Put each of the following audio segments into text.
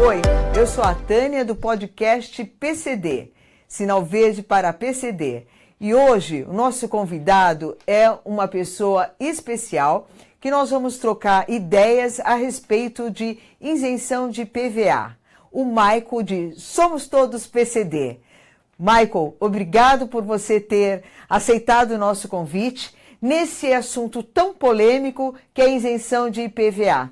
Oi, eu sou a Tânia do podcast PCD, Sinal Verde para PCD. E hoje o nosso convidado é uma pessoa especial que nós vamos trocar ideias a respeito de isenção de PVA. O Michael de Somos Todos PCD. Michael, obrigado por você ter aceitado o nosso convite nesse assunto tão polêmico que é a isenção de IPVA.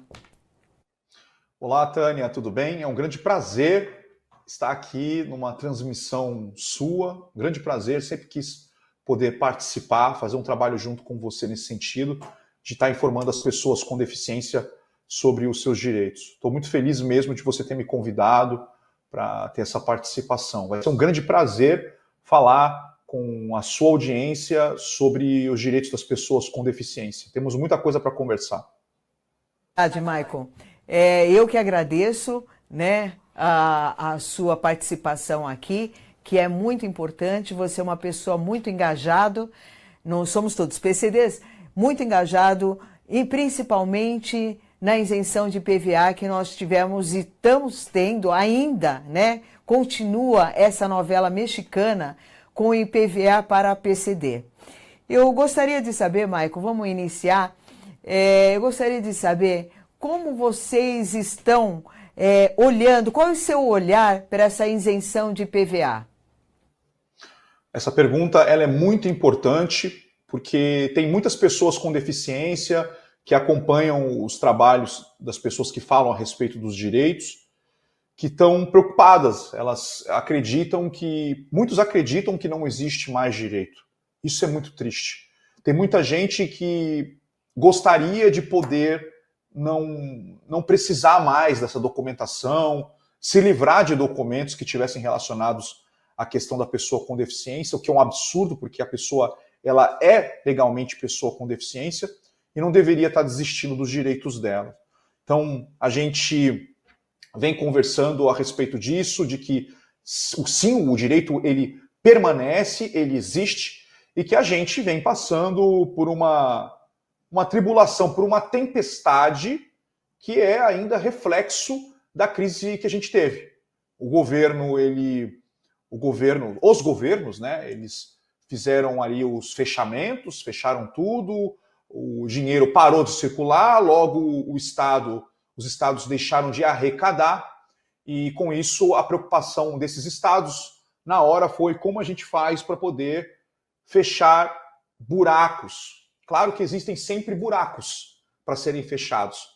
Olá, Tânia, tudo bem? É um grande prazer estar aqui numa transmissão sua. Um grande prazer, sempre quis poder participar, fazer um trabalho junto com você nesse sentido, de estar informando as pessoas com deficiência sobre os seus direitos. Estou muito feliz mesmo de você ter me convidado para ter essa participação. Vai ser um grande prazer falar com a sua audiência sobre os direitos das pessoas com deficiência. Temos muita coisa para conversar. Verdade, Michael. Eu que agradeço, né, a sua participação aqui, que é muito importante. Você é uma pessoa muito engajada, não somos todos PCDs, muito engajado, e principalmente na isenção de PVA que nós tivemos e estamos tendo ainda, né? Continua essa novela mexicana com IPVA para a PCD. Eu gostaria de saber, Michael, vamos iniciar, eu gostaria de saber como vocês estão olhando, qual é o seu olhar para essa isenção de PVA? Essa pergunta ela é muito importante porque tem muitas pessoas com deficiência que acompanham os trabalhos das pessoas que falam a respeito dos direitos, que estão preocupadas. Muitos acreditam que não existe mais direito. Isso é muito triste. Tem muita gente que gostaria de poder não precisar mais dessa documentação, se livrar de documentos que tivessem relacionados à questão da pessoa com deficiência, o que é um absurdo, porque a pessoa ela é legalmente pessoa com deficiência e não deveria estar desistindo dos direitos dela. Então, a gente vem conversando a respeito disso, de que sim, o direito ele permanece, ele existe, e que a gente vem passando por uma tribulação, por uma tempestade que é ainda reflexo da crise que a gente teve. Os governos, né, eles fizeram ali os fechamentos, fecharam tudo, o dinheiro parou de circular, logo os estados deixaram de arrecadar, e com isso a preocupação desses estados na hora foi como a gente faz para poder fechar buracos. Claro que existem sempre buracos para serem fechados,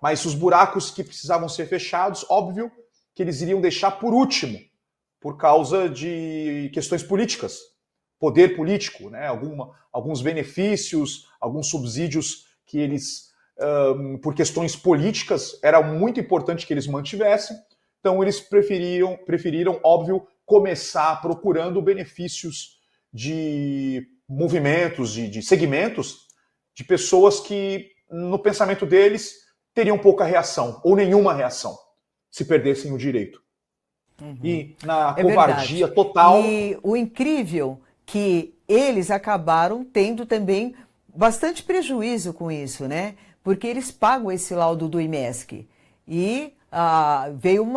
mas os buracos que precisavam ser fechados, óbvio que eles iriam deixar por último, por causa de questões políticas, poder político, né? Alguns benefícios, alguns subsídios que eles, por questões políticas, era muito importante que eles mantivessem, então eles preferiram, óbvio, começar procurando benefícios de movimentos, de segmentos, de pessoas que, no pensamento deles, teriam pouca reação, ou nenhuma reação, se perdessem o direito. Uhum. E na covardia total... E o incrível que eles acabaram tendo também bastante prejuízo com isso, né? Porque eles pagam esse laudo do IMESC. E veio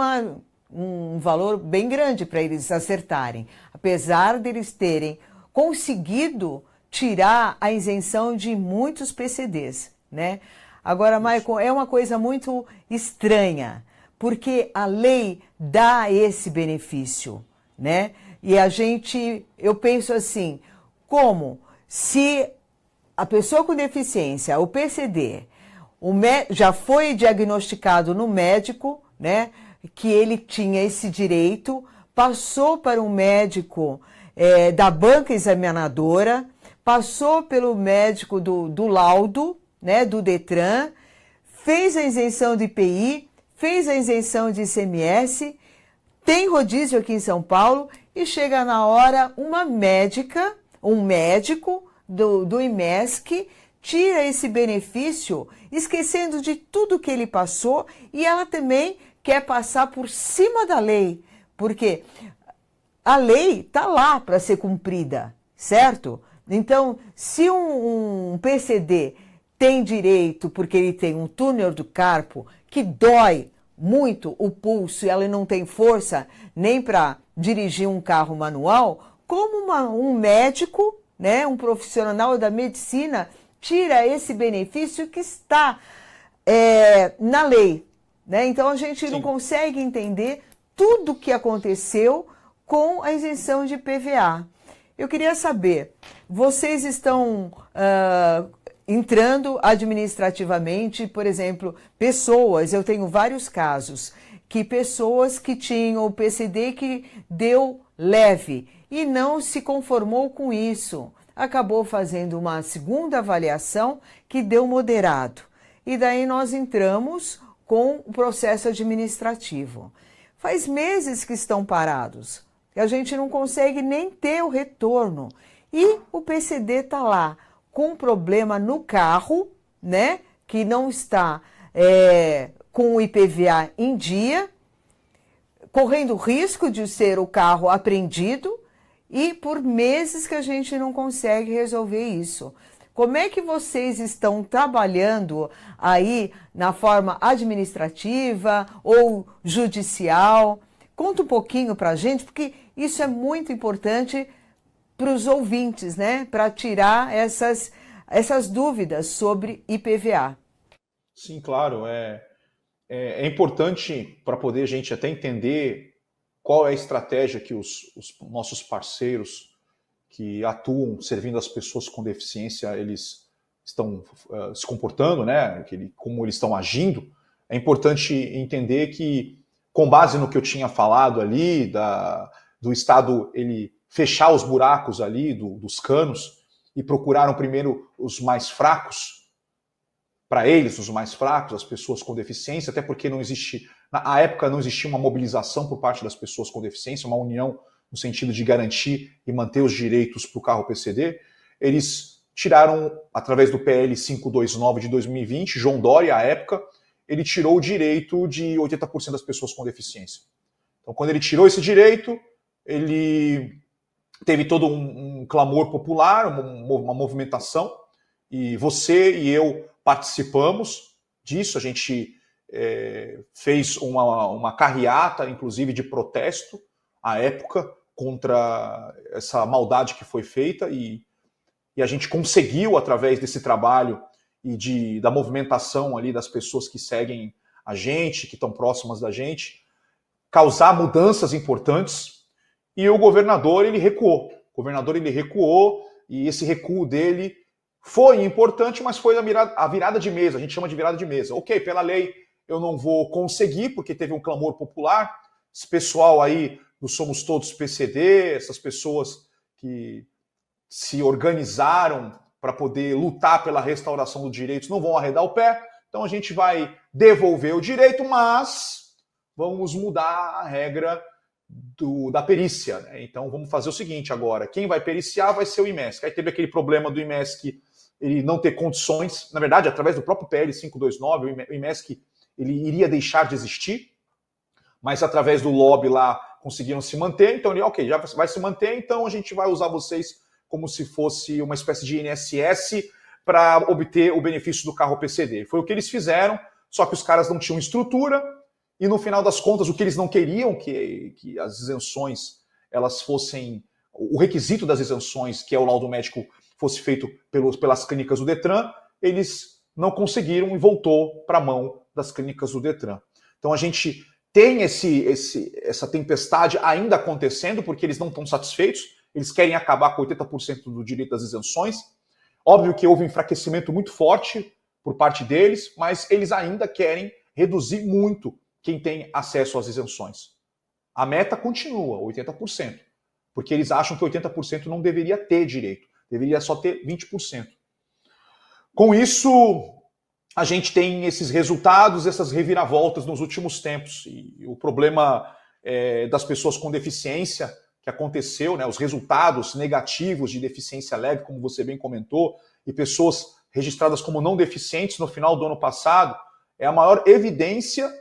um valor bem grande para eles acertarem. Apesar deles terem conseguido tirar a isenção de muitos PCDs, né? Agora, Michael, é uma coisa muito estranha, porque a lei dá esse benefício, né? E eu penso assim, como se a pessoa com deficiência, o PCD, já foi diagnosticado no médico, né, que ele tinha esse direito, passou para um médico da banca examinadora, passou pelo médico do laudo, né, do Detran, fez a isenção de IPI, fez a isenção de ICMS, tem rodízio aqui em São Paulo e chega na hora um médico do IMESC tira esse benefício, esquecendo de tudo que ele passou, e ela também quer passar por cima da lei, porque a lei está lá para ser cumprida, certo? Então, se um PCD tem direito porque ele tem um túnel do carpo que dói muito o pulso e ela não tem força nem para dirigir um carro manual, como um médico, né, um profissional da medicina, tira esse benefício que está na lei. Né? Então a gente não consegue entender tudo o que aconteceu com a isenção de IPVA. Eu queria saber, vocês estão entrando administrativamente, por exemplo, pessoas, eu tenho vários casos, que pessoas que tinham o PCD que deu leve e não se conformou com isso, acabou fazendo uma segunda avaliação que deu moderado. E daí nós entramos com o processo administrativo. Faz meses que estão parados, e a gente não consegue nem ter o retorno. E o PCD está lá com um problema no carro, né, que não está com o IPVA em dia, correndo risco de ser o carro apreendido, e por meses que a gente não consegue resolver isso. Como é que vocês estão trabalhando aí na forma administrativa ou judicial? Conta um pouquinho para a gente, porque isso é muito importante para os ouvintes, né? Para tirar essas dúvidas sobre IPVA. Sim, claro. É importante para poder a gente até entender qual é a estratégia que os nossos parceiros que atuam servindo as pessoas com deficiência, eles estão se comportando, né? Como eles estão agindo. É importante entender que, com base no que eu tinha falado ali, do Estado ele fechar os buracos ali dos canos e procuraram primeiro os mais fracos, para eles, os mais fracos, as pessoas com deficiência, até porque na época não existia uma mobilização por parte das pessoas com deficiência, uma união no sentido de garantir e manter os direitos para o carro PCD. Eles tiraram, através do PL 529 de 2020, João Dória, à época, ele tirou o direito de 80% das pessoas com deficiência. Então, quando ele tirou esse direito, ele teve todo um clamor popular, uma movimentação, e você e eu participamos disso. A gente fez uma carreata, inclusive, de protesto, à época, contra essa maldade que foi feita, e a gente conseguiu, através desse trabalho e da movimentação ali das pessoas que seguem a gente, que estão próximas da gente, causar mudanças importantes. E o governador, ele recuou. E esse recuo dele foi importante, mas foi a virada de mesa. A gente chama de virada de mesa. Ok, pela lei eu não vou conseguir, porque teve um clamor popular. Esse pessoal aí, do Somos Todos PCD, essas pessoas que se organizaram para poder lutar pela restauração dos direitos, não vão arredar o pé. Então a gente vai devolver o direito, mas vamos mudar a regra da perícia. Né? Então vamos fazer o seguinte agora, quem vai periciar vai ser o IMESC. Aí teve aquele problema do IMESC ele não ter condições, na verdade, através do próprio PL 529, o IMESC ele iria deixar de existir, mas através do lobby lá conseguiram se manter, então ele, ok, já vai se manter, então a gente vai usar vocês como se fosse uma espécie de INSS para obter o benefício do carro PCD. Foi o que eles fizeram, só que os caras não tinham estrutura, e no final das contas, o que eles não queriam, que as isenções, elas fossem, o requisito das isenções, que é o laudo médico, fosse feito pelas clínicas do Detran, eles não conseguiram e voltou para a mão das clínicas do Detran. Então a gente tem essa tempestade ainda acontecendo, porque eles não estão satisfeitos, eles querem acabar com 80% do direito das isenções. Óbvio que houve um enfraquecimento muito forte por parte deles, mas eles ainda querem reduzir muito quem tem acesso às isenções. A meta continua, 80%, porque eles acham que 80% não deveria ter direito, deveria só ter 20%. Com isso, a gente tem esses resultados, essas reviravoltas nos últimos tempos. E o problema das pessoas com deficiência que aconteceu, né, os resultados negativos de deficiência leve, como você bem comentou, e pessoas registradas como não deficientes no final do ano passado, é a maior evidência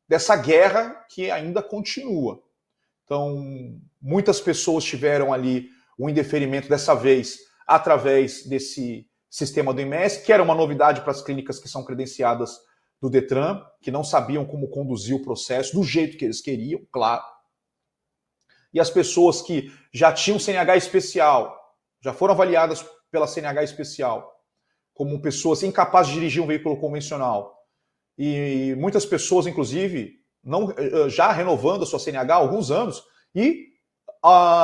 dessa guerra que ainda continua. Então, muitas pessoas tiveram ali um indeferimento dessa vez através desse sistema do IMESC, que era uma novidade para as clínicas que são credenciadas do Detran, que não sabiam como conduzir o processo do jeito que eles queriam, claro. E as pessoas que já tinham CNH especial, já foram avaliadas pela CNH especial, como pessoas incapazes de dirigir um veículo convencional. E muitas pessoas, inclusive, não, já renovando a sua CNH há alguns anos e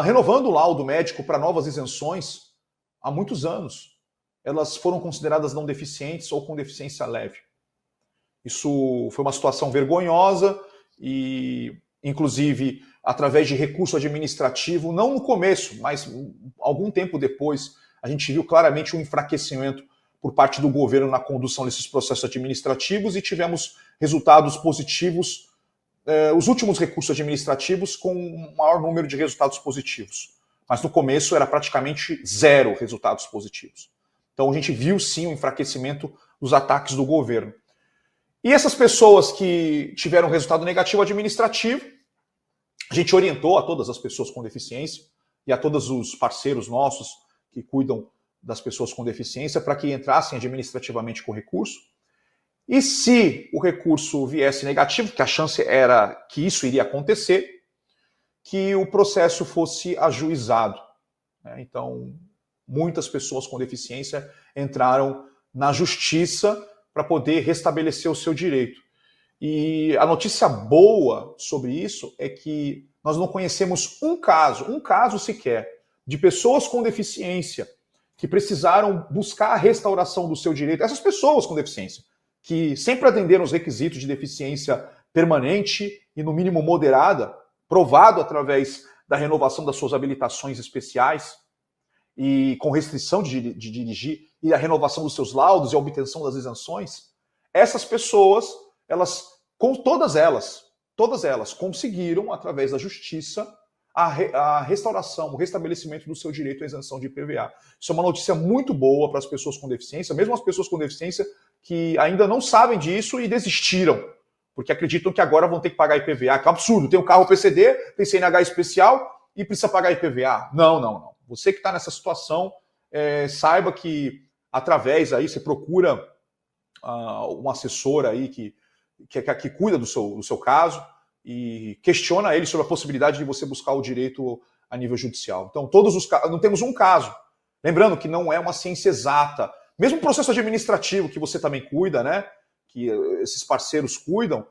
renovando o laudo médico para novas isenções há muitos anos. Elas foram consideradas não deficientes ou com deficiência leve. Isso foi uma situação vergonhosa e, inclusive, através de recurso administrativo, não no começo, mas algum tempo depois, a gente viu claramente um enfraquecimento por parte do governo na condução desses processos administrativos e tivemos resultados positivos, os últimos recursos administrativos com um maior número de resultados positivos. Mas no começo era praticamente zero resultados positivos. Então a gente viu sim o enfraquecimento dos ataques do governo. E essas pessoas que tiveram resultado negativo administrativo, a gente orientou a todas as pessoas com deficiência e a todos os parceiros nossos que cuidam das pessoas com deficiência para que entrassem administrativamente com recurso. E se o recurso viesse negativo, que a chance era que isso iria acontecer, que o processo fosse ajuizado. Então, muitas pessoas com deficiência entraram na justiça para poder restabelecer o seu direito. E a notícia boa sobre isso é que nós não conhecemos um caso sequer, de pessoas com deficiência que precisaram buscar a restauração do seu direito. Essas pessoas com deficiência, que sempre atenderam os requisitos de deficiência permanente e, no mínimo, moderada, provado através da renovação das suas habilitações especiais e com restrição de dirigir e a renovação dos seus laudos e a obtenção das isenções, essas pessoas, todas elas conseguiram, através da justiça, a restauração, o restabelecimento do seu direito à isenção de IPVA. Isso é uma notícia muito boa para as pessoas com deficiência, mesmo as pessoas com deficiência que ainda não sabem disso e desistiram, porque acreditam que agora vão ter que pagar IPVA, que é um absurdo. Tem um carro PCD, tem CNH especial e precisa pagar IPVA. Não. Você que está nessa situação, saiba que através aí você procura um assessor aí que cuida do seu caso e questiona ele sobre a possibilidade de você buscar o direito a nível judicial. Então, não temos um caso. Lembrando que não é uma ciência exata. Mesmo o processo administrativo que você também cuida, né? Que esses parceiros cuidam,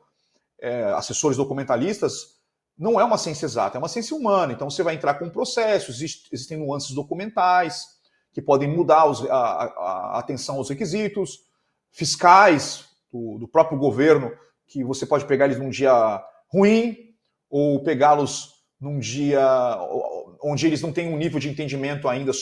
assessores documentalistas, não é uma ciência exata, é uma ciência humana. Então você vai entrar com um processo, existem nuances documentais que podem mudar a atenção aos requisitos, fiscais do próprio governo, que você pode pegar eles num dia ruim ou pegá-los num dia onde eles não têm um nível de entendimento ainda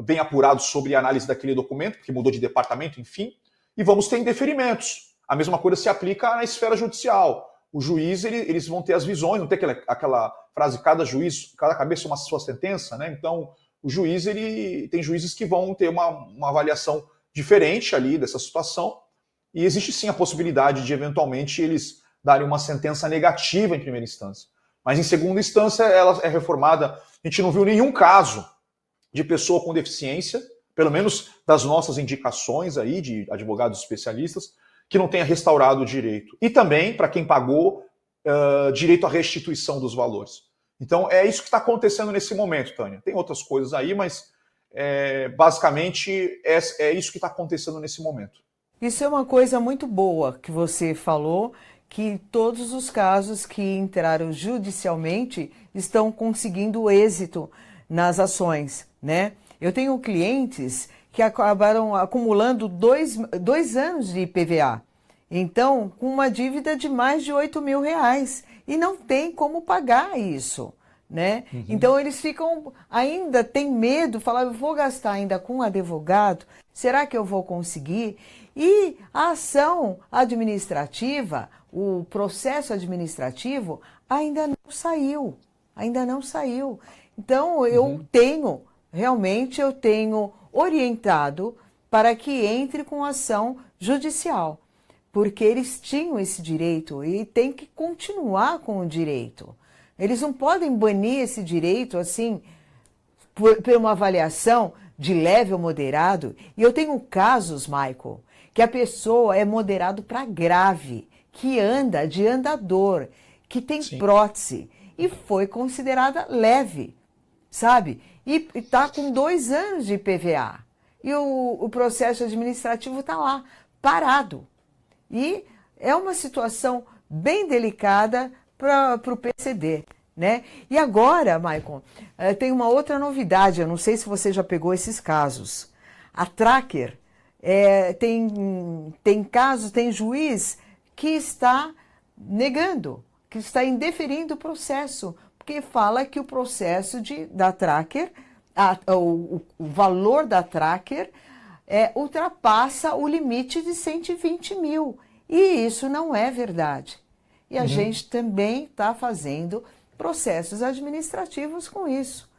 bem apurado sobre a análise daquele documento, porque mudou de departamento, enfim, e vamos ter indeferimentos. A mesma coisa se aplica na esfera judicial. O juiz, eles vão ter as visões, não tem aquela frase, cada cabeça uma sua sentença, né? Então, o juiz, tem juízes que vão ter uma avaliação diferente ali dessa situação, e existe sim a possibilidade de, eventualmente, eles darem uma sentença negativa em primeira instância. Mas, em segunda instância, ela é reformada. A gente não viu nenhum caso de pessoa com deficiência, pelo menos das nossas indicações aí, de advogados especialistas, que não tenha restaurado o direito. E também, para quem pagou, direito à restituição dos valores. Então, é isso que está acontecendo nesse momento, Tânia. Tem outras coisas aí, mas basicamente é isso que está acontecendo nesse momento. Isso é uma coisa muito boa que você falou, que todos os casos que entraram judicialmente estão conseguindo êxito nas ações, né? Eu tenho clientes que acabaram acumulando dois anos de IPVA. Então, com uma dívida de mais de R$8.000 e não tem como pagar isso, né? Uhum. Então, eles ainda têm medo, falam, eu vou gastar ainda com um advogado, será que eu vou conseguir? E a ação administrativa, o processo administrativo ainda não saiu, Então, eu tenho orientado para que entre com ação judicial, porque eles tinham esse direito e tem que continuar com o direito. Eles não podem banir esse direito assim por uma avaliação de leve ou moderado, e eu tenho casos, Michael, que a pessoa é moderado para grave, que anda de andador, que tem Sim. prótese, e foi considerada leve, sabe? E está com 2 anos de IPVA. E o processo administrativo está lá, parado. E é uma situação bem delicada para o PCD, né? E agora, Maicon, tem uma outra novidade, eu não sei se você já pegou esses casos. A Tracker tem casos, tem juiz que está negando, que está indeferindo o processo, porque fala que o processo da Tracker, o valor da Tracker ultrapassa o limite de 120 mil. E isso não é verdade. E a gente também está fazendo processos administrativos com isso.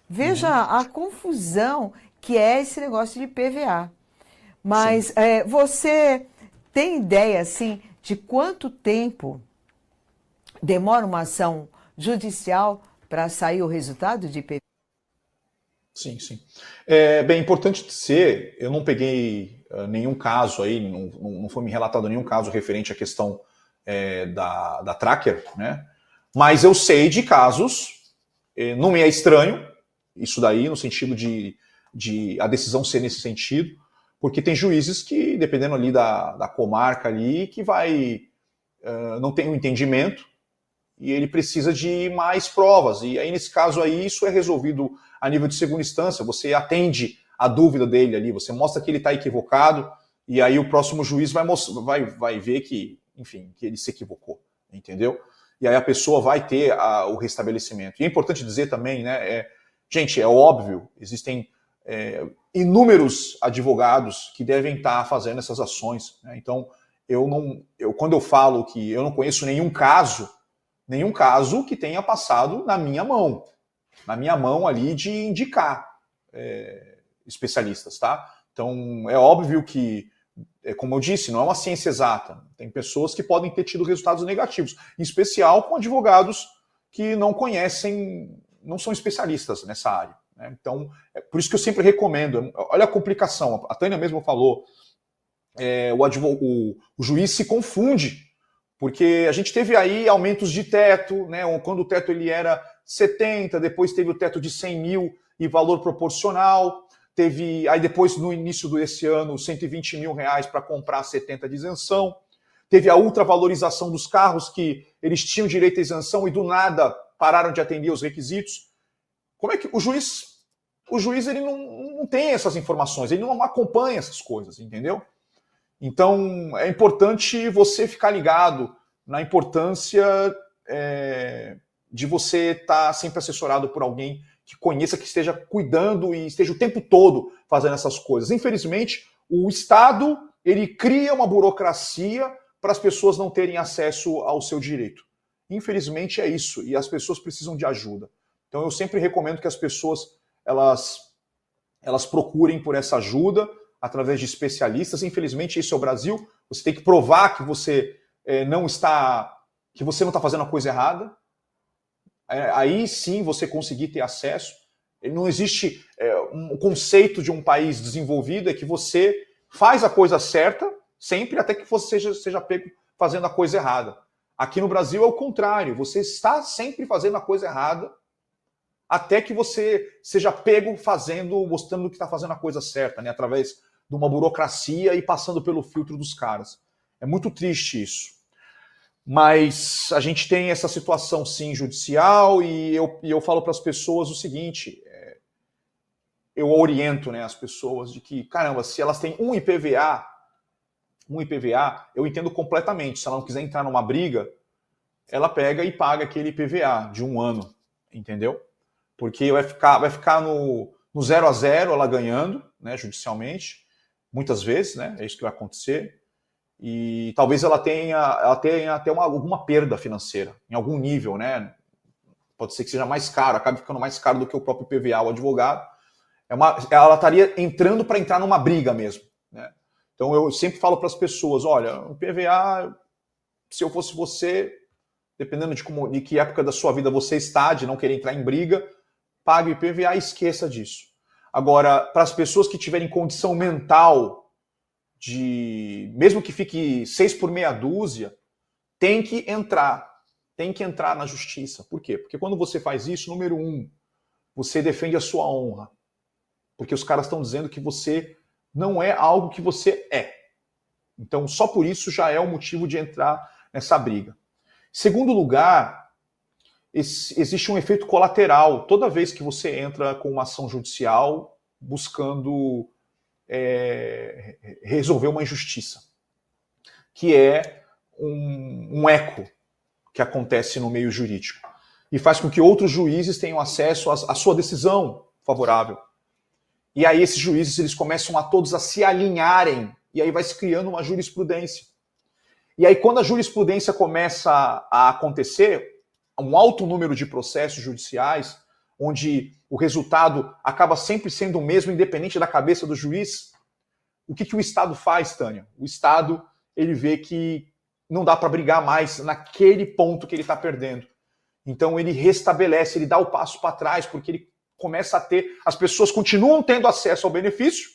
Veja a confusão que é esse negócio de PVA. Mas você tem ideia, assim, de quanto tempo demora uma ação judicial para sair o resultado de PVA? Sim, sim. Bem, importante dizer, eu não peguei nenhum caso aí, não foi me relatado nenhum caso referente à questão da Tracker, né? Mas eu sei de casos, não me é estranho, isso daí, no sentido de a decisão ser nesse sentido, porque tem juízes que, dependendo ali da comarca ali, que não tem um entendimento, e ele precisa de mais provas. E aí, nesse caso aí, isso é resolvido a nível de segunda instância. Você atende a dúvida dele ali, você mostra que ele está equivocado, e aí o próximo juiz vai ver que, enfim, que ele se equivocou, entendeu? E aí a pessoa vai ter o restabelecimento. E é importante dizer também, né, gente, é óbvio, existem inúmeros advogados que devem estar fazendo essas ações, né? Então, quando eu falo que eu não conheço nenhum caso que tenha passado na minha mão ali de indicar especialistas, tá? Então, é óbvio que, como eu disse, não é uma ciência exata. Tem pessoas que podem ter tido resultados negativos, em especial com advogados que não conhecem, não são especialistas nessa área, né? Então, por isso que eu sempre recomendo. Olha a complicação, a Tânia mesmo falou, o juiz se confunde, porque a gente teve aí aumentos de teto, né? Quando o teto ele era 70, depois teve o teto de 100 mil e valor proporcional, aí depois no início desse ano 120 mil reais para comprar 70 de isenção, teve a ultravalorização dos carros que eles tinham direito à isenção e do nada pararam de atender os requisitos. Como é que o juiz ele não tem essas informações, ele não acompanha essas coisas, entendeu? Então, é importante você ficar ligado na importância de você estar sempre assessorado por alguém que conheça, que esteja cuidando e esteja o tempo todo fazendo essas coisas. Infelizmente, o Estado ele cria uma burocracia para as pessoas não terem acesso ao seu direito. Infelizmente, é isso, e as pessoas precisam de ajuda. Então, eu sempre recomendo que as pessoas elas procurem por essa ajuda, através de especialistas. Infelizmente, isso é o Brasil. Você tem que provar que você não está fazendo a coisa errada. Aí sim você conseguir ter acesso. Não existe um conceito de um país desenvolvido, é que você faz a coisa certa sempre até que você seja pego fazendo a coisa errada. Aqui no Brasil é o contrário. Você está sempre fazendo a coisa errada até que você seja pego mostrando que está fazendo a coisa certa, né? Através de uma burocracia e passando pelo filtro dos caras. É muito triste isso. Mas a gente tem essa situação, sim, judicial, e eu falo para as pessoas o seguinte, eu oriento, né, as pessoas de que, caramba, se elas têm um IPVA, eu entendo completamente. Se ela não quiser entrar numa briga, ela pega e paga aquele IPVA de 1 ano, entendeu? Porque vai ficar no 0 a 0 ela ganhando, né, judicialmente, muitas vezes, né, é isso que vai acontecer, e talvez ela tenha até alguma perda financeira, em algum nível, né, pode ser que seja mais caro, acabe ficando mais caro do que o próprio PVA, o advogado, ela estaria entrando para entrar numa briga mesmo, né. Então eu sempre falo para as pessoas, olha, o PVA, se eu fosse você, dependendo de que época da sua vida você está, de não querer entrar em briga, pague o IPVA e esqueça disso. Agora, para as pessoas que tiverem condição mental de, mesmo que fique 6 por meia dúzia, tem que entrar na justiça. Por quê? Porque quando você faz isso, número 1, você defende a sua honra. Porque os caras estão dizendo que você não é algo que você é. Então, só por isso já é um motivo de entrar nessa briga. Segundo lugar, existe um efeito colateral toda vez que você entra com uma ação judicial buscando resolver uma injustiça, que é um eco que acontece no meio jurídico e faz com que outros juízes tenham acesso à sua decisão favorável. E aí esses juízes eles começam a todos a se alinharem e aí vai se criando uma jurisprudência. E aí quando a jurisprudência começa a acontecer, um alto número de processos judiciais, onde o resultado acaba sempre sendo o mesmo, independente da cabeça do juiz, o que o Estado faz, Tânia? O Estado ele vê que não dá para brigar mais naquele ponto que ele está perdendo. Então ele restabelece, ele dá o passo para trás, porque ele começa a ter, as pessoas continuam tendo acesso ao benefício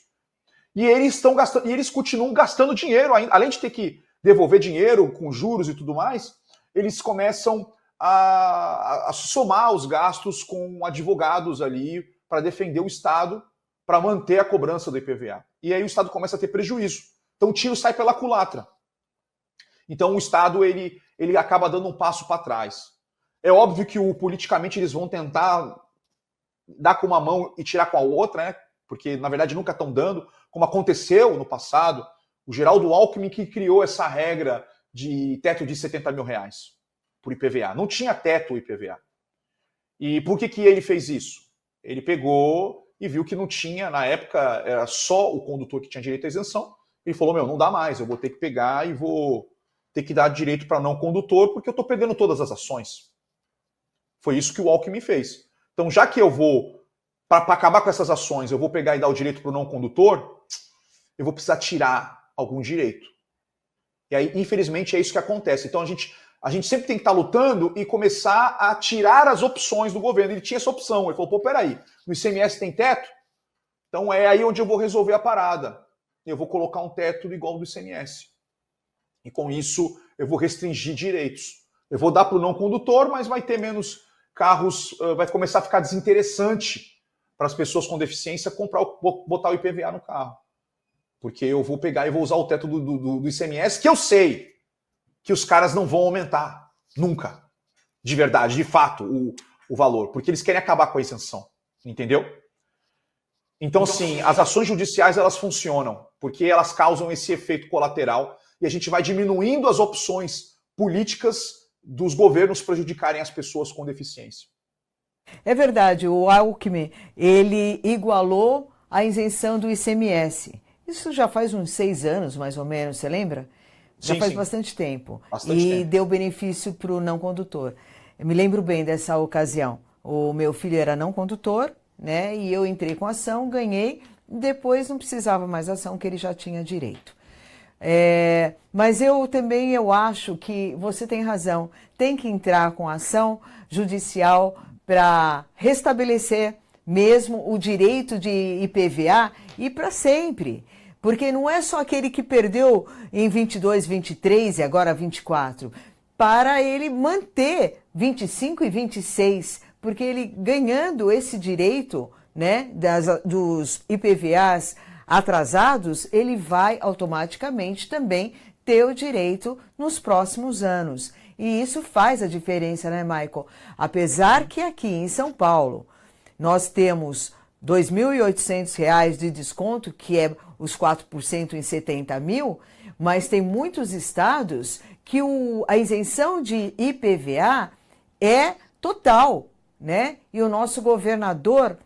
e eles continuam gastando dinheiro, além de ter que devolver dinheiro com juros e tudo mais, eles começam a somar os gastos com advogados ali para defender o Estado, para manter a cobrança do IPVA. E aí o Estado começa a ter prejuízo. Então o tiro sai pela culatra. Então o Estado ele acaba dando um passo para trás. É óbvio que politicamente eles vão tentar dar com uma mão e tirar com a outra, né? Porque na verdade nunca estão dando, como aconteceu no passado, o Geraldo Alckmin que criou essa regra de teto de R$70 mil por IPVA. Não tinha teto o IPVA. E por que ele fez isso? Ele pegou e viu que não tinha, na época era só o condutor que tinha direito à isenção. Ele falou, não dá mais, eu vou ter que pegar e vou ter que dar direito para não condutor porque eu estou perdendo todas as ações. Foi isso que o Alckmin fez. Então, já que eu vou, para acabar com essas ações, eu vou pegar e dar o direito para o não condutor, eu vou precisar tirar algum direito. E aí, infelizmente, é isso que acontece. Então, a gente sempre tem que estar lutando e começar a tirar as opções do governo. Ele tinha essa opção. Ele falou, pô, peraí, no ICMS tem teto? Então é aí onde eu vou resolver a parada. Eu vou colocar um teto igual ao do ICMS. E com isso, eu vou restringir direitos. Eu vou dar para o não condutor, mas vai ter menos carros, vai começar a ficar desinteressante para as pessoas com deficiência botar o IPVA no carro. Porque eu vou pegar e vou usar o teto do ICMS, que eu sei que os caras não vão aumentar. Nunca. De verdade, de fato, o valor. Porque eles querem acabar com a isenção. Entendeu? Então, assim, as ações judiciais, elas funcionam. Porque elas causam esse efeito colateral. E a gente vai diminuindo as opções políticas dos governos prejudicarem as pessoas com deficiência. É verdade, o Alckmin, ele igualou a isenção do ICMS. Isso já faz uns 6 anos, mais ou menos, você lembra? Já faz bastante tempo. E deu benefício para o não condutor. Eu me lembro bem dessa ocasião. O meu filho era não condutor, né? E eu entrei com ação, ganhei, depois não precisava mais ação, que ele já tinha direito. Mas eu acho que você tem razão, tem que entrar com ação judicial para restabelecer mesmo o direito de IPVA e para sempre, porque não é só aquele que perdeu em 22, 23 e agora 24, para ele manter 25 e 26, porque ele ganhando esse direito, né, dos IPVAs atrasados, ele vai automaticamente também ter o direito nos próximos anos. E isso faz a diferença, né, Michael? Apesar que aqui em São Paulo nós temos R$ 2.800 de desconto, que é os 4% em 70 mil, mas tem muitos estados que a isenção de IPVA é total, né? E o nosso governador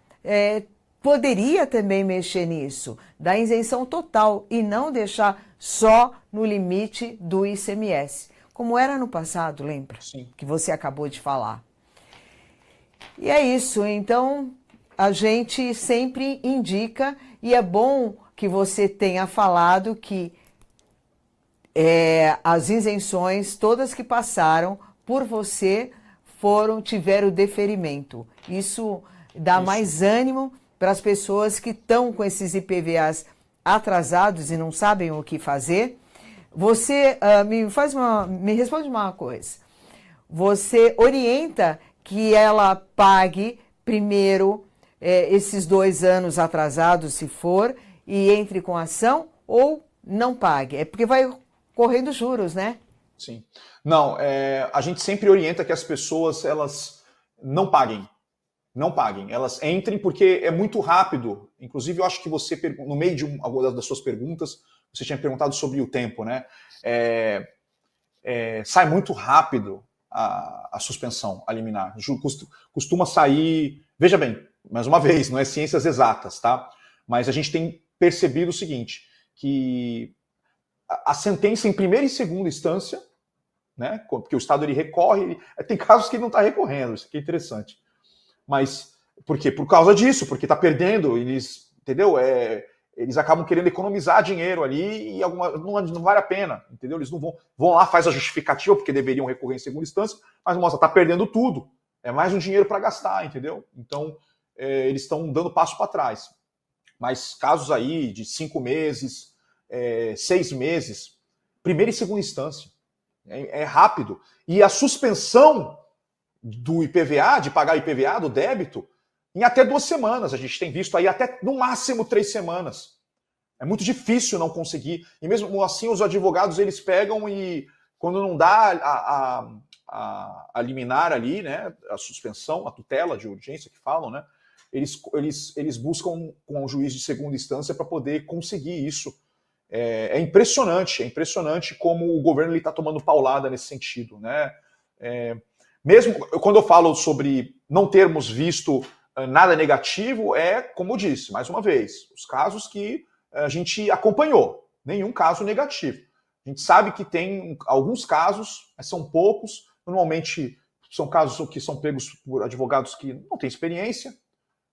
poderia também mexer nisso, da isenção total e não deixar só no limite do ICMS, como era no passado, lembra? Sim. Que você acabou de falar. E é isso, então a gente sempre indica, e é bom que você tenha falado que as isenções, todas que passaram por você, tiveram deferimento. Isso dá mais ânimo para as pessoas que estão com esses IPVAs atrasados e não sabem o que fazer. Você me responde uma coisa. Você orienta que ela pague primeiro esses 2 anos atrasados, se for, e entre com ação, ou não pague? É porque vai correndo juros, né? Sim. Não, a gente sempre orienta que as pessoas elas não paguem. Não paguem. Elas entrem porque é muito rápido. Inclusive, eu acho que você, no meio de alguma das suas perguntas, você tinha perguntado sobre o tempo, né? Sai muito rápido a suspensão, a liminar. Costuma sair... Veja bem, mais uma vez, não é ciências exatas, tá? Mas a gente tem percebido o seguinte, que a sentença em primeira e segunda instância, né? Porque o Estado ele recorre, tem casos que ele não está recorrendo, isso aqui é interessante. Mas por quê? Por causa disso, porque está perdendo, eles, entendeu? Eles acabam querendo economizar dinheiro ali e não vale a pena, entendeu? Eles não vão lá, faz a justificativa, porque deveriam recorrer em segunda instância, mas mostra, está perdendo tudo. É mais um dinheiro para gastar, entendeu? Então, eles estão dando passo para trás. Mas casos aí de 5 meses, 6 meses, primeira e segunda instância. É rápido. E a suspensão do IPVA, de pagar o IPVA, do débito, em até 2 semanas. A gente tem visto aí até, no máximo, 3 semanas. É muito difícil não conseguir. E mesmo assim, os advogados, eles pegam e, quando não dá a liminar ali, né, a suspensão, a tutela de urgência que falam, né, eles buscam com o juiz de segunda instância para poder conseguir isso. É impressionante como o governo está tomando paulada nesse sentido, né? Mesmo quando eu falo sobre não termos visto nada negativo, como eu disse, mais uma vez, os casos que a gente acompanhou, nenhum caso negativo. A gente sabe que tem alguns casos, mas são poucos, normalmente são casos que são pegos por advogados que não têm experiência,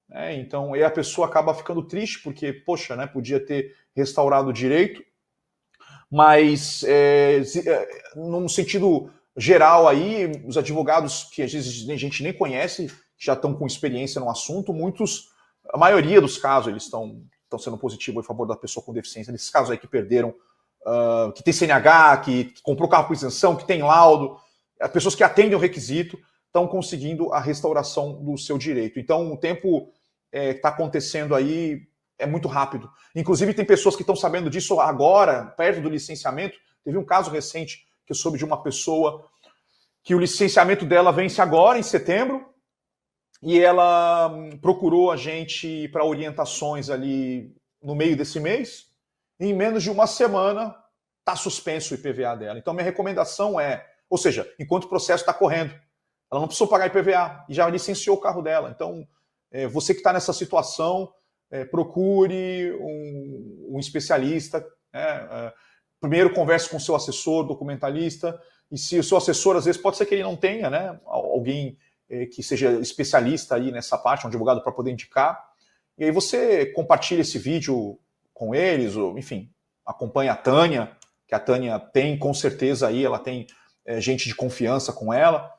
né? Então aí a pessoa acaba ficando triste, porque, poxa, né, podia ter restaurado o direito, mas num sentido geral aí, os advogados que às vezes a gente nem conhece, já estão com experiência no assunto, a maioria dos casos eles estão sendo positivos em favor da pessoa com deficiência, nesses casos aí que perderam, que tem CNH, que comprou carro com isenção, que tem laudo, as pessoas que atendem o requisito estão conseguindo a restauração do seu direito. Então o tempo que está acontecendo aí é muito rápido. Inclusive tem pessoas que estão sabendo disso agora, perto do licenciamento. Teve um caso recente que eu soube de uma pessoa que o licenciamento dela vence agora, em setembro, e ela procurou a gente para orientações ali no meio desse mês, e em menos de uma semana está suspenso o IPVA dela. Então minha recomendação ou seja, enquanto o processo está correndo, ela não precisou pagar IPVA e já licenciou o carro dela. Então você que está nessa situação, procure um especialista, primeiro converse com o seu assessor, documentalista, e se o seu assessor, às vezes, pode ser que ele não tenha, né, alguém que seja especialista aí nessa parte, um advogado para poder indicar, e aí você compartilha esse vídeo com eles, ou, enfim, acompanha a Tânia, que a Tânia tem, com certeza, aí ela tem gente de confiança com ela,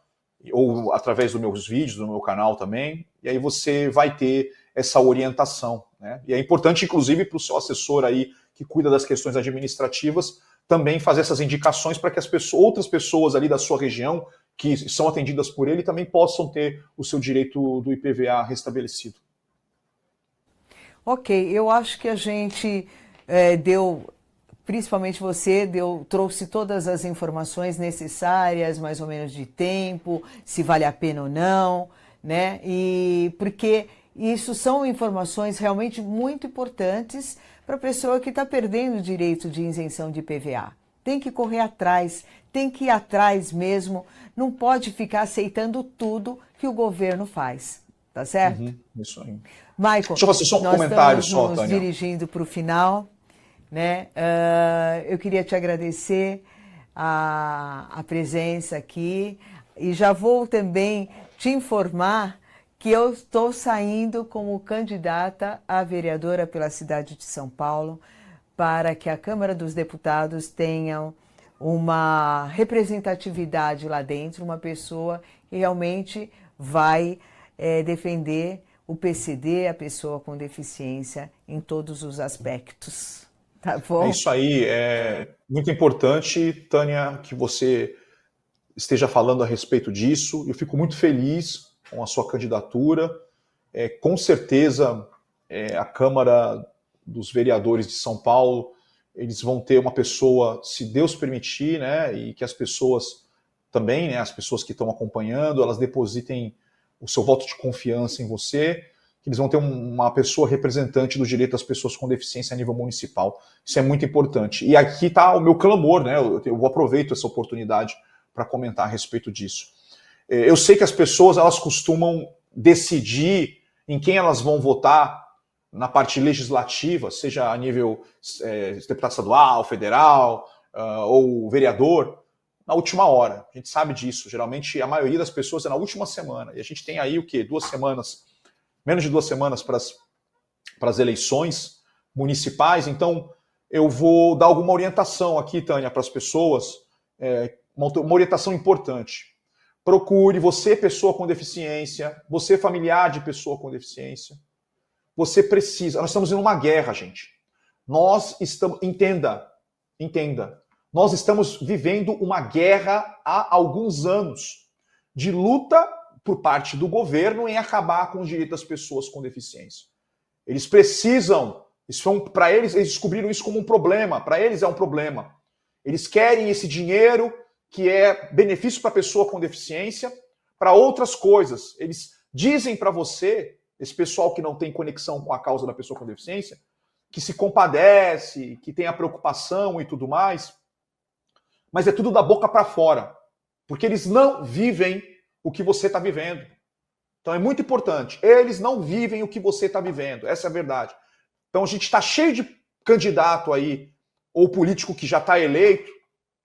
ou através dos meus vídeos, do meu canal também, e aí você vai ter essa orientação, né? E é importante, inclusive, para o seu assessor aí, que cuida das questões administrativas, também fazer essas indicações para que outras pessoas ali da sua região, que são atendidas por ele, também possam ter o seu direito do IPVA restabelecido. Ok, eu acho que a gente principalmente você, trouxe todas as informações necessárias, mais ou menos de tempo, se vale a pena ou não, né? E porque isso são informações realmente muito importantes para a pessoa que está perdendo o direito de isenção de IPVA. Tem que correr atrás, tem que ir atrás mesmo, não pode ficar aceitando tudo que o governo faz, tá certo? Isso aí. Michael, deixa eu fazer só um comentário só, nos Tânia. dirigindo para o final, né? Eu queria te agradecer a presença aqui e já vou também te informar que eu estou saindo como candidata a vereadora pela cidade de São Paulo para que a Câmara dos Deputados tenha uma representatividade lá dentro, uma pessoa que realmente vai defender o o PCD, a pessoa com deficiência, em todos os aspectos. Tá bom? É isso aí, é muito importante, Tânia, que você esteja falando a respeito disso. Eu fico muito feliz com a sua candidatura. Com certeza, a Câmara dos Vereadores de São Paulo, eles vão ter uma pessoa, se Deus permitir, né, e que as pessoas também, né, as pessoas que estão acompanhando, elas depositem o seu voto de confiança em você, que eles vão ter uma pessoa representante do direito das pessoas com deficiência a nível municipal. Isso é muito importante. E aqui está o meu clamor, né? Eu aproveito essa oportunidade para comentar a respeito disso. Eu sei que as pessoas, elas costumam decidir em quem elas vão votar na parte legislativa, seja a nível deputado estadual, federal, ou vereador, na última hora. A gente sabe disso. Geralmente, a maioria das pessoas é na última semana. E a gente tem aí o quê? 2 semanas, menos de 2 semanas para as eleições municipais. Então, eu vou dar alguma orientação aqui, Tânia, para as pessoas, uma orientação importante. Procure, você, pessoa com deficiência, você, familiar de pessoa com deficiência, você precisa. Nós estamos em uma guerra, gente. Nós estamos. Entenda. Nós estamos vivendo uma guerra há alguns anos de luta por parte do governo em acabar com os direitos das pessoas com deficiência. Eles precisam, para eles descobriram isso como um problema, para eles é um problema. Eles querem esse dinheiro que é benefício para a pessoa com deficiência, para outras coisas. Eles dizem para você, esse pessoal que não tem conexão com a causa da pessoa com deficiência, que se compadece, que tem a preocupação e tudo mais, mas é tudo da boca para fora, porque eles não vivem o que você está vivendo. Então é muito importante. Eles não vivem o que você está vivendo. Essa é a verdade. Então a gente está cheio de candidato aí, ou político que já está eleito,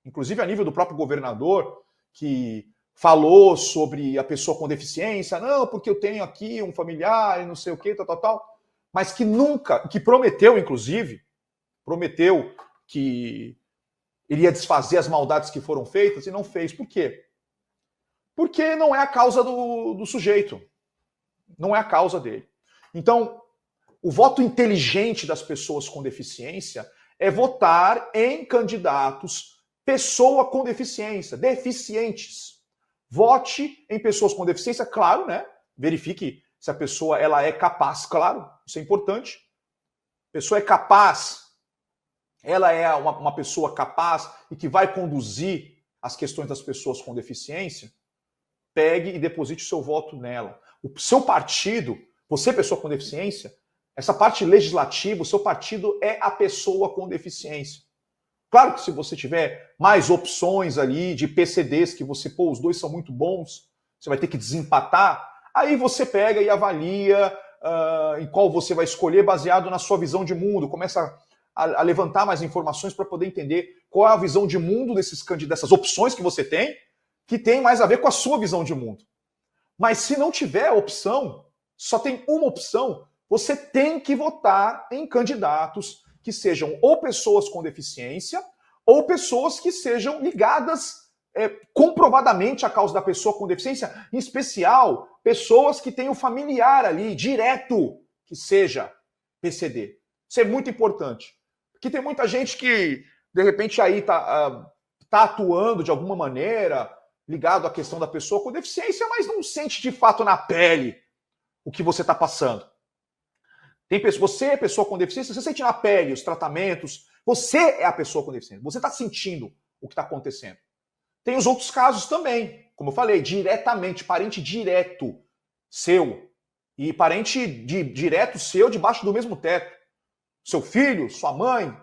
inclusive a nível do próprio governador, que falou sobre a pessoa com deficiência, não, porque eu tenho aqui um familiar e não sei o que, tal, mas que nunca, que prometeu, inclusive, prometeu que iria desfazer as maldades que foram feitas e não fez. Por quê? Porque não é a causa do sujeito. Não é a causa dele. Então, o voto inteligente das pessoas com deficiência é votar em candidatos pessoa com deficiência, deficientes. Vote em pessoas com deficiência, claro, né? Verifique se a pessoa ela é capaz, claro, isso é importante. A pessoa é capaz, ela é uma pessoa capaz e que vai conduzir as questões das pessoas com deficiência, pegue e deposite o seu voto nela. O seu partido, você pessoa com deficiência, essa parte legislativa, o seu partido é a pessoa com deficiência. Claro que se você tiver mais opções ali de PCDs, que você, os dois são muito bons, você vai ter que desempatar, aí você pega e avalia em qual você vai escolher baseado na sua visão de mundo, começa a levantar mais informações para poder entender qual é a visão de mundo dessas opções que você tem, que tem mais a ver com a sua visão de mundo. Mas se não tiver opção, só tem uma opção, você tem que votar em candidatos que sejam ou pessoas com deficiência ou pessoas que sejam ligadas comprovadamente à causa da pessoa com deficiência, em especial pessoas que tenham familiar ali, direto, que seja PCD. Isso é muito importante. Porque tem muita gente que, de repente, aí tá atuando de alguma maneira ligado à questão da pessoa com deficiência, mas não sente de fato na pele o que você está passando. Você é pessoa com deficiência, você sente na pele os tratamentos, você é a pessoa com deficiência, você está sentindo o que está acontecendo. Tem os outros casos também, como eu falei, diretamente, parente direto seu e parente direto seu debaixo do mesmo teto. Seu filho, sua mãe,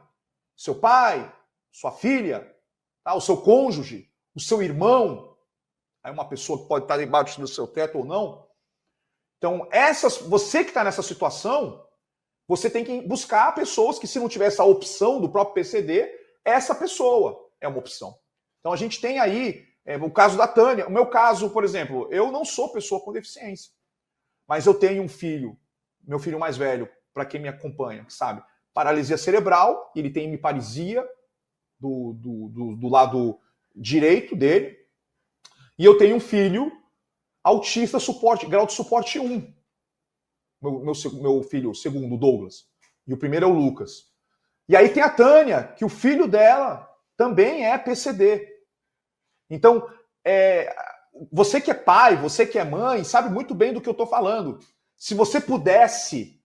seu pai, sua filha, tá? O seu cônjuge, o seu irmão, aí uma pessoa que pode estar debaixo do seu teto ou não. Então, você que está nessa situação, você tem que buscar pessoas que, se não tiver essa opção do próprio PCD, essa pessoa é uma opção. Então, a gente tem aí o caso da Tânia. O meu caso, por exemplo, eu não sou pessoa com deficiência, mas eu tenho um filho, meu filho mais velho, para quem me acompanha, sabe? Paralisia cerebral, ele tem hemiparesia do lado direito dele, e eu tenho um filho autista grau de suporte 1. meu filho segundo, o Douglas. E o primeiro é o Lucas. E aí tem a Tânia, que o filho dela também é PCD. Então, você que é pai, você que é mãe, sabe muito bem do que eu estou falando. Se você pudesse,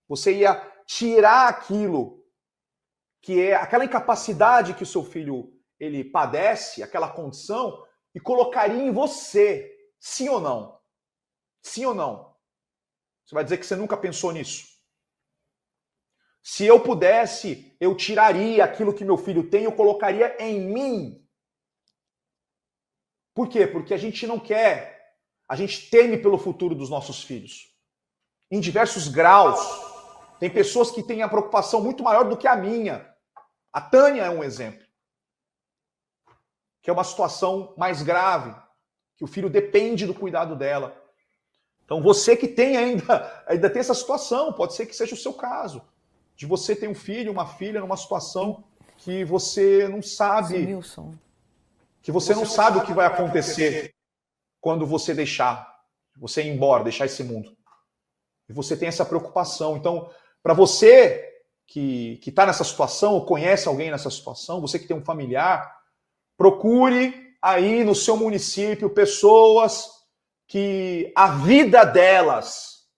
você ia tirar aquilo que é aquela incapacidade que o seu filho ele padece, aquela condição, e colocaria em você. Sim ou não? Sim ou não? Você vai dizer que você nunca pensou nisso? Se eu pudesse, eu tiraria aquilo que meu filho tem e eu colocaria em mim. Por quê? Porque a gente não quer, a gente teme pelo futuro dos nossos filhos. Em diversos graus. Tem pessoas que têm a preocupação muito maior do que a minha. A Tânia é um exemplo. Que é uma situação mais grave, que o filho depende do cuidado dela. Então você que tem ainda tem essa situação, pode ser que seja o seu caso, de você ter um filho, uma filha numa situação que você não sabe, que você não sabe o que vai acontecer quando você você ir embora, deixar esse mundo. E você tem essa preocupação. Então, para você que está nessa situação, ou conhece alguém nessa situação, você que tem um familiar, procure aí no seu município pessoas que a vida delas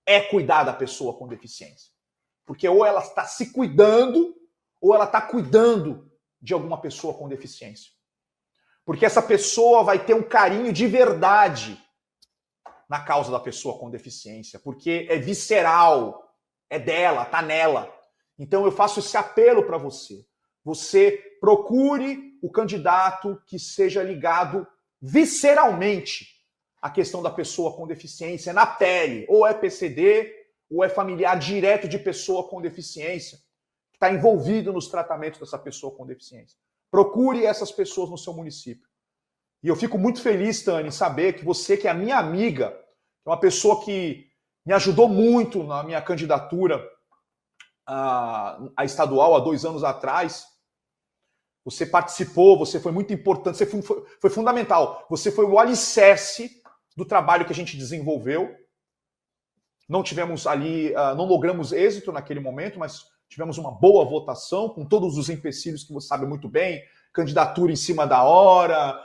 é cuidar da pessoa com deficiência. Porque ou ela está se cuidando, ou ela está cuidando de alguma pessoa com deficiência. Porque essa pessoa vai ter um carinho de verdade na causa da pessoa com deficiência. Porque é visceral, é dela, está nela. Então eu faço esse apelo para você. Você procure o candidato que seja ligado visceralmente à questão da pessoa com deficiência na pele. Ou é PCD, ou é familiar direto de pessoa com deficiência, que está envolvido nos tratamentos dessa pessoa com deficiência. Procure essas pessoas no seu município. E eu fico muito feliz, Tânia, em saber que você, que é a minha amiga, é uma pessoa que me ajudou muito na minha candidatura a estadual há 2 anos atrás. Você participou, você foi muito importante, você foi fundamental. Você foi o alicerce do trabalho que a gente desenvolveu. Não tivemos ali, não logramos êxito naquele momento, mas tivemos uma boa votação, com todos os empecilhos que você sabe muito bem, candidatura em cima da hora,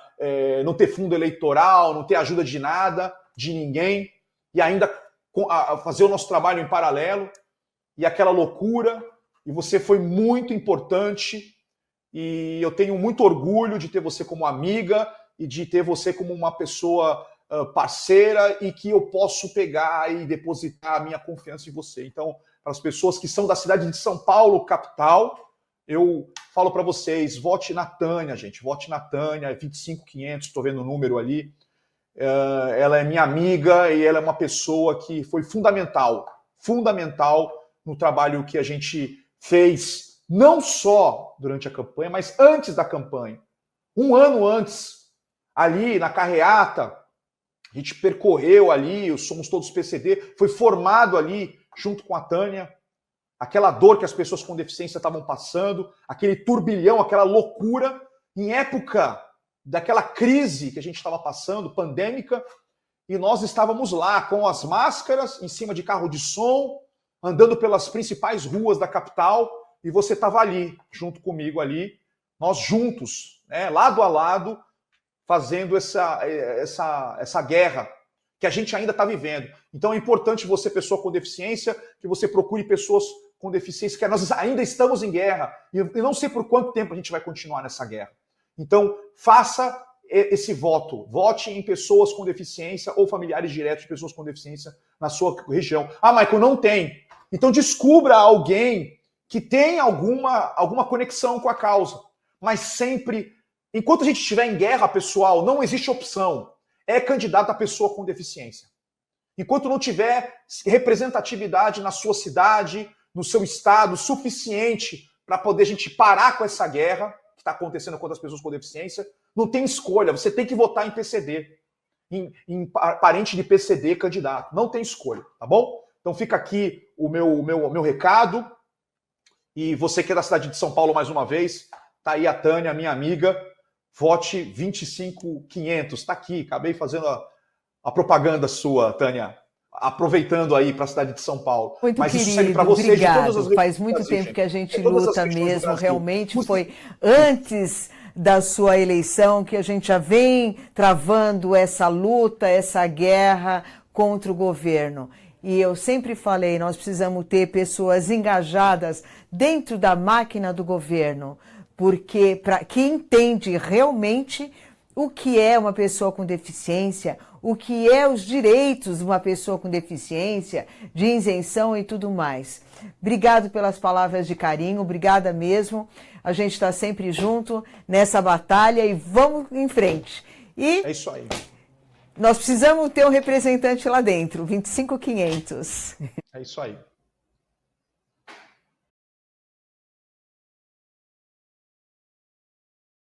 não ter fundo eleitoral, não ter ajuda de nada, de ninguém, e ainda fazer o nosso trabalho em paralelo, e aquela loucura, e você foi muito importante, e eu tenho muito orgulho de ter você como amiga, e de ter você como uma pessoa parceira, e que eu posso pegar e depositar a minha confiança em você. Então, para as pessoas que são da cidade de São Paulo, capital, eu falo para vocês, vote na Tânia, gente, vote na Tânia, 25.500, estou vendo o número ali. Ela é minha amiga e ela é uma pessoa que foi fundamental no trabalho que a gente fez, não só durante a campanha, mas antes da campanha. 1 ano antes, ali na carreata, a gente percorreu ali, somos todos PCD, foi formado ali junto com a Tânia, aquela dor que as pessoas com deficiência estavam passando, aquele turbilhão, aquela loucura, em época daquela crise que a gente estava passando, pandêmica, e nós estávamos lá com as máscaras, em cima de carro de som, andando pelas principais ruas da capital, e você estava ali, junto comigo ali, nós juntos, né, lado a lado, fazendo essa guerra que a gente ainda está vivendo. Então é importante você, pessoa com deficiência, que você procure pessoas com deficiência, que nós ainda estamos em guerra, e eu não sei por quanto tempo a gente vai continuar nessa guerra. Então, faça esse voto. Vote em pessoas com deficiência ou familiares diretos de pessoas com deficiência na sua região. Ah, Michael, não tem. Então descubra alguém que tem alguma conexão com a causa. Mas sempre, enquanto a gente estiver em guerra, pessoal, não existe opção. É candidato a pessoa com deficiência. Enquanto não tiver representatividade na sua cidade, no seu estado, suficiente para poder a gente parar com essa guerra que está acontecendo contra as pessoas com deficiência, não tem escolha. Você tem que votar em PCD, em parente de PCD candidato. Não tem escolha, tá bom? Então fica aqui o meu recado. E você que é da cidade de São Paulo, mais uma vez, tá aí a Tânia, minha amiga. Vote 25.500. Tá aqui, acabei fazendo a propaganda sua, Tânia. aproveitando aí para a cidade de São Paulo. Muito Mas querido, isso serve para você obrigado. de todas as regiões. Faz muito tempo que a gente todas as luta regiões do mesmo, Brasil. realmente foi antes da sua eleição que a gente já vem travando essa luta, essa guerra contra o governo. E eu sempre falei, nós precisamos ter pessoas engajadas dentro da máquina do governo, porque que entende realmente o que é uma pessoa com deficiência, o que é os direitos de uma pessoa com deficiência, de isenção e tudo mais. Obrigado pelas palavras de carinho, obrigada mesmo. A gente está sempre junto nessa batalha e vamos em frente. E é isso aí. Nós precisamos ter um representante lá dentro, 25.500. É isso aí.